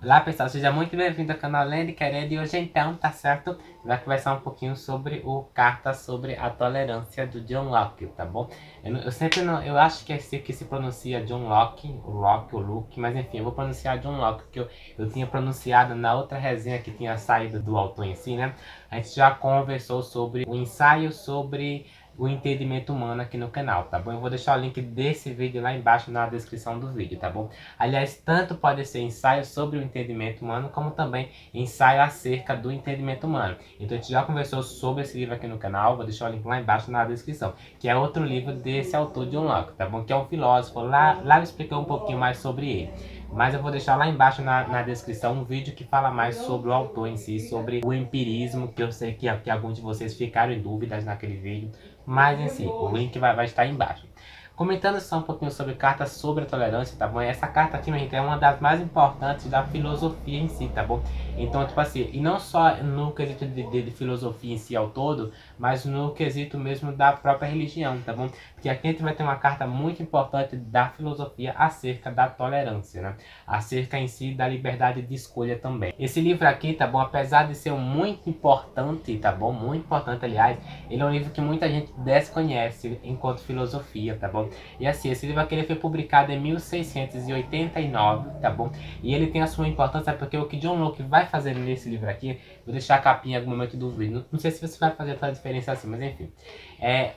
Olá pessoal, seja muito bem-vindo ao canal Lendo e Querendo, e hoje então, tá certo? Vai conversar um pouquinho sobre o Carta sobre a Tolerância do John Locke, tá bom? Eu sempre não, eu acho que é esse que se pronuncia John Locke, o Locke, o Luke, mas enfim, eu vou pronunciar John Locke, que eu tinha pronunciado na outra resenha que tinha saído do autor em si, né? A gente já conversou sobre o ensaio sobre o entendimento humano aqui no canal, tá bom? Eu vou deixar o link desse vídeo lá embaixo na descrição do vídeo, tá bom? Aliás, tanto pode ser ensaio sobre o entendimento humano, como também ensaio acerca do entendimento humano. Então a gente já conversou sobre esse livro aqui no canal, vou deixar o link lá embaixo na descrição, que é outro livro desse autor John Locke, tá bom? Que é um filósofo, lá eu expliquei um pouquinho mais sobre ele. Mas eu vou deixar lá embaixo na descrição um vídeo que fala mais sobre o autor em si, sobre o empirismo, que eu sei que alguns de vocês ficaram em dúvidas naquele vídeo. Mas em si, o link vai estar aí embaixo. Comentando só um pouquinho sobre carta sobre a tolerância, tá bom? Essa carta aqui, minha gente, é uma das mais importantes da filosofia em si, tá bom? Então, tipo assim, e não só no quesito de filosofia em si ao todo, mas no quesito mesmo da própria religião, tá bom? Porque aqui a gente vai ter uma carta muito importante da filosofia acerca da tolerância, né? Acerca em si da liberdade de escolha também. Esse livro aqui, tá bom? Apesar de ser muito importante, tá bom? Muito importante, aliás, ele é um livro que muita gente desconhece enquanto filosofia, tá bom? E assim, esse livro aqui ele foi publicado em 1689, tá bom? E ele tem a sua importância porque o que John Locke vai fazer nesse livro aqui, vou deixar a capinha em algum momento do vídeo, não sei se você vai fazer toda a diferença assim, mas enfim.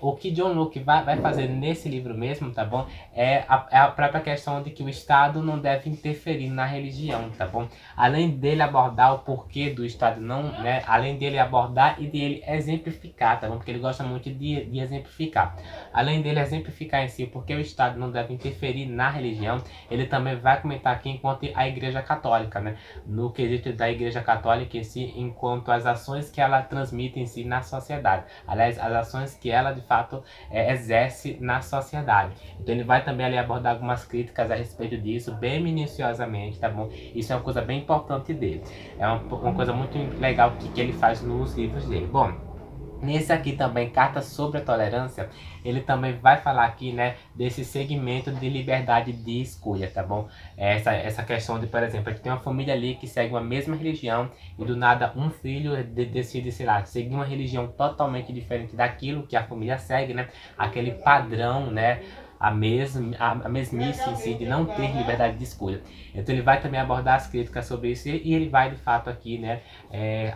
O que John Locke vai fazer nesse livro mesmo, tá bom? É a própria questão de que o Estado não deve interferir na religião, tá bom? Além dele abordar o porquê do Estado não, né? Além dele abordar e dele exemplificar, tá bom? Porque ele gosta muito de exemplificar. Além dele exemplificar em si porque o Estado não deve interferir na religião, ele também vai comentar aqui enquanto a Igreja Católica, né? No quesito da Igreja Católica em si, enquanto as ações que ela transmite em si na sociedade. Aliás, as ações que ela de fato exerce na sociedade. Então ele vai também ali abordar algumas críticas a respeito disso, bem minuciosamente, tá bom? Isso é uma coisa bem importante dele. É uma coisa muito legal que ele faz nos livros dele. Bom, nesse aqui também, Carta sobre a Tolerância, ele também vai falar aqui, né, desse segmento de liberdade de escolha, tá bom? Essa questão de, por exemplo, a gente tem uma família ali que segue uma mesma religião e do nada um filho decide, sei lá, seguir uma religião totalmente diferente daquilo que a família segue, né? Aquele padrão, né? A mesmice em si de não ter liberdade de escolha. Então ele vai também abordar as críticas sobre isso e ele vai de fato aqui, né,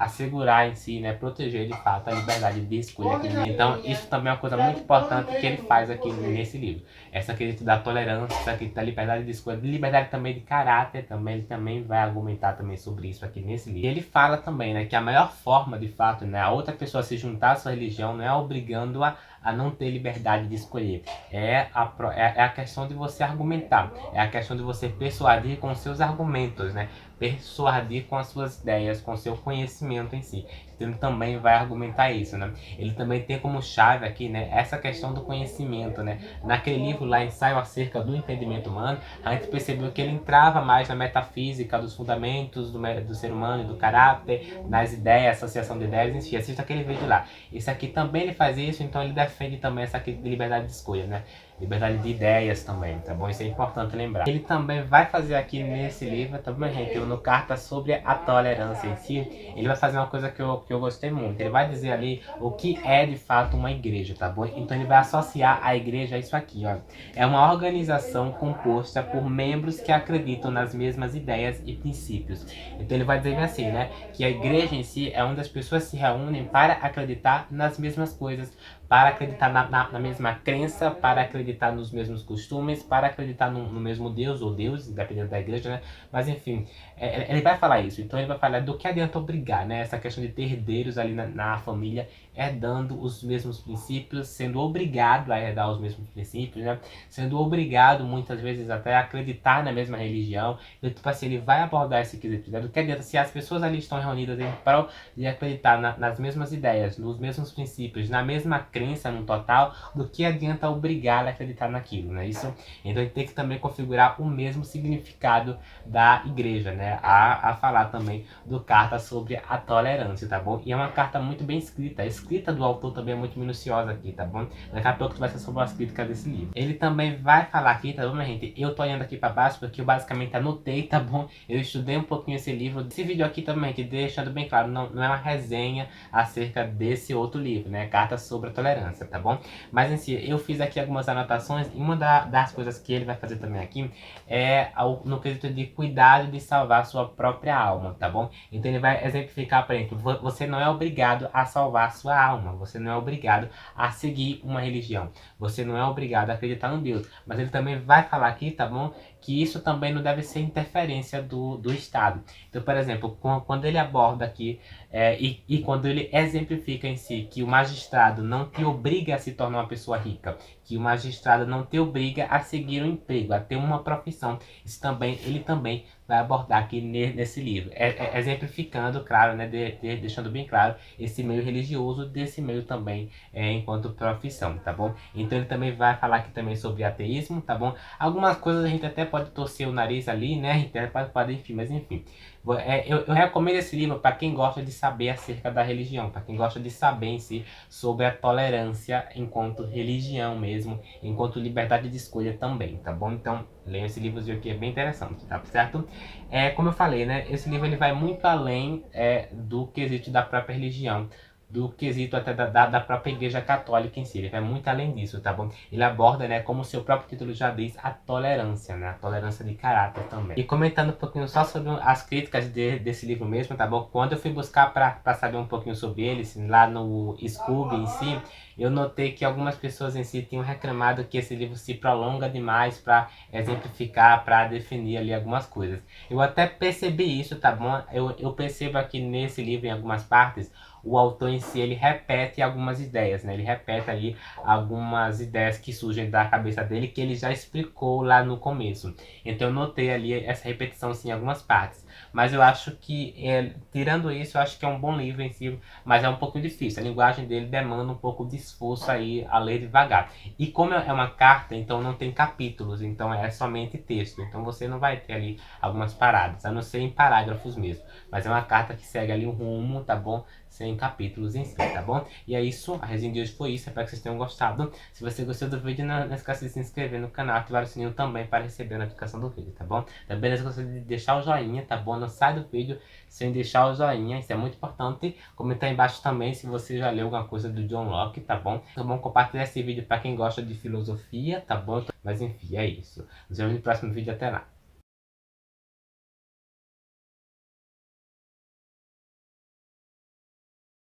assegurar em si, né, proteger de fato a liberdade de escolha aqui. Então isso também é uma coisa muito importante que ele faz aqui nesse livro. Essa questão da tolerância, essa questão da liberdade de escolha, de liberdade também de caráter, também ele também vai argumentar também sobre isso aqui nesse livro. E ele fala também, né, que a maior forma de fato, né, a outra pessoa se juntar à sua religião não é obrigando-a a não ter liberdade de escolher. É a questão de você argumentar, é a questão de você persuadir com seus argumentos, né? Persuadir com as suas ideias, com seu conhecimento em si. Então ele também vai argumentar isso, né? Ele também tem como chave aqui, né, essa questão do conhecimento, né? Naquele livro lá, Ensaio acerca do entendimento humano, a gente percebeu que ele entrava mais na metafísica dos fundamentos do ser humano e do caráter, nas ideias, associação de ideias, enfim, assista aquele vídeo lá. Esse aqui também ele faz isso, então ele defende também essa aqui de liberdade de escolha, né? Liberdade de ideias também, tá bom? Isso é importante lembrar. Ele também vai fazer aqui nesse livro, também, gente, no Carta sobre a Tolerância em si, ele vai fazer uma coisa que eu gostei muito. Ele vai dizer ali o que é de fato uma igreja, tá bom? Então ele vai associar a igreja a isso aqui, ó. É uma organização composta por membros que acreditam nas mesmas ideias e princípios. Então ele vai dizer assim, né, que a igreja em si é onde as pessoas se reúnem para acreditar nas mesmas coisas, para acreditar na mesma crença, para acreditar nos mesmos costumes, para acreditar no mesmo Deus ou deuses, dependendo da igreja, né? Mas enfim, ele vai falar isso. Então ele vai falar do que adianta obrigar, né? Essa questão de ter herdeiros ali na família, herdando os mesmos princípios, sendo obrigado a herdar os mesmos princípios, né? Sendo obrigado muitas vezes até a acreditar na mesma religião. Então, tipo assim, ele vai abordar esse quesito, né? Do que adianta se as pessoas ali estão reunidas em prol de acreditar nas mesmas ideias, nos mesmos princípios, na mesma crença no total, do que adianta obrigar a acreditar naquilo, né? Isso, então ele tem que também configurar o mesmo significado da igreja, né? A falar também do Carta sobre a Tolerância, tá bom? bom? E é uma carta muito bem escrita. A escrita do autor também é muito minuciosa aqui, tá bom? Daqui a pouco tu vai ser sobre as críticas desse livro. Ele também vai falar aqui, tá bom, minha gente? Eu tô olhando aqui pra baixo porque eu basicamente anotei, tá bom? Eu estudei um pouquinho esse livro. Esse vídeo aqui também, que deixando bem claro, não é uma resenha acerca desse outro livro, né? Carta sobre a Tolerância, tá bom? Mas em si, eu fiz aqui algumas anotações e uma das coisas que ele vai fazer também aqui é no quesito de cuidado de salvar sua própria alma, tá bom? Então ele vai exemplificar para gente, você não é obrigado a salvar sua alma, você não é obrigado a seguir uma religião, você não é obrigado a acreditar em Deus, mas ele também vai falar aqui, tá bom? Que isso também não deve ser interferência do Estado. Então, por exemplo, quando ele aborda aqui, e quando ele exemplifica em si que o magistrado não te obriga a se tornar uma pessoa rica, que o magistrado não te obriga a seguir um emprego, a ter uma profissão, isso também, ele também vai abordar aqui nesse livro, exemplificando, claro, né, deixando bem claro esse meio religioso desse meio também enquanto profissão, tá bom? Então ele também vai falar aqui também sobre ateísmo, tá bom? Algumas coisas a gente até pode torcer o nariz ali, né? Então pode, enfim, mas enfim. Eu recomendo esse livro para quem gosta de saber acerca da religião, para quem gosta de saber em si sobre a tolerância enquanto religião mesmo, enquanto liberdade de escolha também, tá bom? Então, leiam esse livrozinho aqui, é bem interessante, tá certo? Como eu falei, né? Esse livro ele vai muito além do quesito da própria religião, do quesito até da própria Igreja Católica em si. Ele vai muito além disso, tá bom? Ele aborda, né, como o seu próprio título já diz, a tolerância, né? A tolerância de caráter também. E comentando um pouquinho só sobre as críticas desse livro mesmo, tá bom? Quando eu fui buscar para saber um pouquinho sobre ele, assim, lá no Scooby em si, eu notei que algumas pessoas em si tinham reclamado que esse livro se prolonga demais para exemplificar, para definir ali algumas coisas. Eu até percebi isso, tá bom? Eu percebo aqui nesse livro, em algumas partes, o autor em si, ele repete algumas ideias, né? Ele repete ali algumas ideias que surgem da cabeça dele, que ele já explicou lá no começo. Então eu notei ali essa repetição, sim, em algumas partes. Mas eu acho que, tirando isso, eu acho que é um bom livro em si, mas é um pouco difícil. A linguagem dele demanda um pouco de esforço aí a ler devagar. E como é uma carta, então não tem capítulos, então é somente texto. Então você não vai ter ali algumas paradas, a não ser em parágrafos mesmo. Mas é uma carta que segue ali um rumo, tá bom? Sem capítulos em si, tá bom? E é isso, a resenha de hoje foi isso, espero que vocês tenham gostado. Se você gostou do vídeo, não esqueça de se inscrever no canal, ativar o sininho também para receber a notificação do vídeo, tá bom? Também não esqueça de deixar o joinha, tá bom? Não sai do vídeo sem deixar o joinha, isso é muito importante. Comentar aí embaixo também se você já leu alguma coisa do John Locke, tá bom? Tá bom? Compartilhar esse vídeo para quem gosta de filosofia, tá bom? Mas enfim, é isso. Nos vemos no próximo vídeo, até lá.